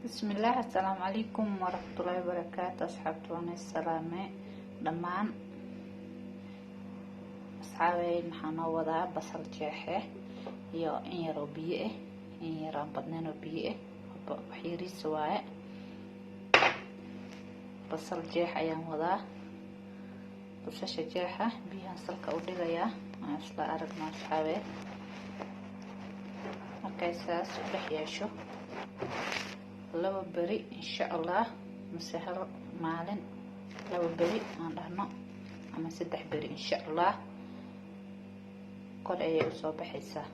بسم الله. السلام عليكم ورحمة الله وبركاته. أصحابتي وانا السلامة دمان أصحابي محانا وضع بصل جاحة يو إن يرو بيئة إن يران بدنانو بيئة وحيري سواء بصل جاحة يان وضع بصل جاحة بيهان سلكة ودقيا أصلا أرقنا أصحابي markaysaas u dhex yeesho laba beri insha Allah mise hal maalin laba beri aan dhahno ama saddex beri insha Allah kor ayay u soo baxaysaa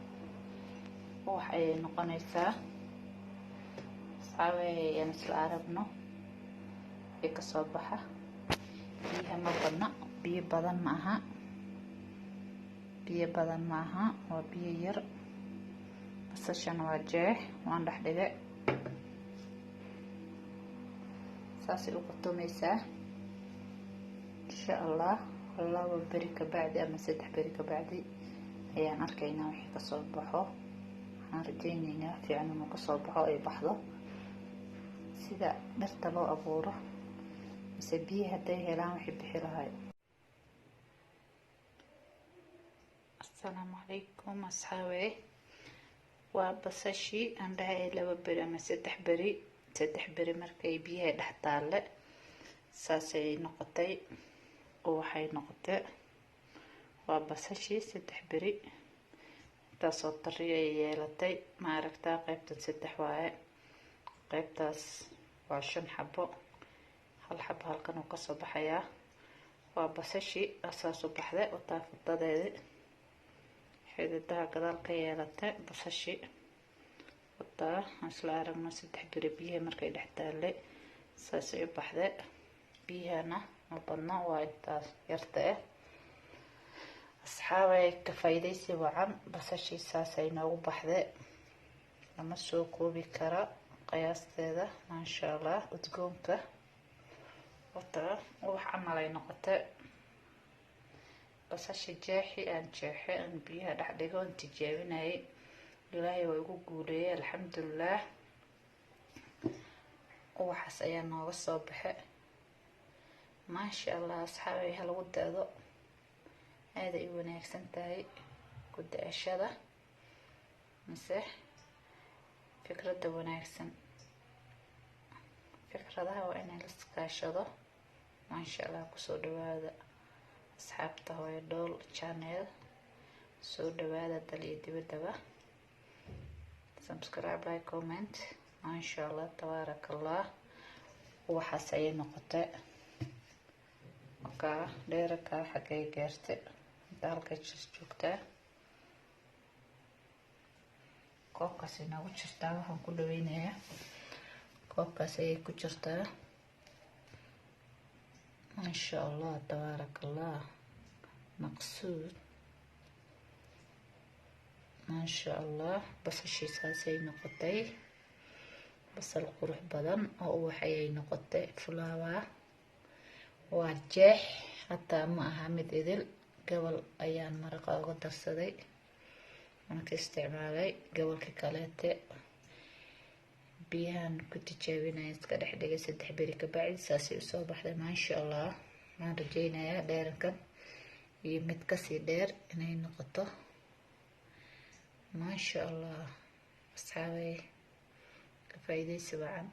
wax ay noqonaysaa saawayaan isla aragno ee ka soo baxa biyaha ma badna biyo badan maaha waa biyo yar basashan waa jeex waan dhex dhigay saasi u qatomaysaa insha Allah laba beri ka bacdi ama saddex beri ka bacdi ayaan arkaynaa wixii ka soo baxo waxaan rajaynaynaa fiican inuu ka soo baxo ay baxdo sida dhirta loo abuuro mise biyo hadday helaan wixii bixi lahay. Assalaamu calaykum asxaabe. waa basashii aan dhahay laba beri ama saddex beri markay biyaha dhex taalle saasay noqotay oo waxay noqotay waa basashii saddex beri intaasoo tariya yeelatay ma aragtaa qaybtan saddex waaye qaybtaas waa 5 xabo hal xabo halkan uu ka soo baxayaa waa basashii asaas u baxday oo taafadadeeda xididaha gadaal ka yeelatay basashii wataa isla aragno saddex beri biyaha markay dhex taalay saasay u baxday biyahana ma badna waa intaas yarta ah asxaabay ka faa'iidaysi wacan basashii saasay noogu baxday lama soo koobi kara qiyaasteeda maasha Allah udgoonka wataa wax camal ay noqotay basasha jeexi aan jeexay aan biyaha dhex dhigo aan tijaabinayay ilaahay waa igu guuleeyay alxamdulillah waxaas ayaa nooga soo baxay maasha Allah asxaabay hal lagu daado aad ay wanaagsan tahay ku daashada mise fikrada wanaagsan fikradaha waa in la iskaashado maasha Allah ku soo dhawaada asxaabta hooyo dhool channel soo dhawaada dal iyo dibadaba subscribe like comment maasha Allah tabarakallah waxaas ay noqotay ka dheerka xagay gaartay dalka joogtaa koobkaas inagu jirtaa waxaan ku dhaweynayaa koobkaas ay ku jirtaa ما شاء الله تبارك الله مقصود ما شاء الله بس الشي ساسي نقطي بس القروح بدن أو حي نقطي فلاوة وجح حتى ما أهمت إذل قبل أيام مرقة قدر صدي أنا كاستعمالي قبل كالاتي بيهان كنت جاوينا يسكر حدقة سدح بريك بعد ساسي وصوبح ما شاء الله ما رجينا يا دير كان يمتكسي دير إنهي نقطة ما شاء الله أصحابي كفايدي سبعا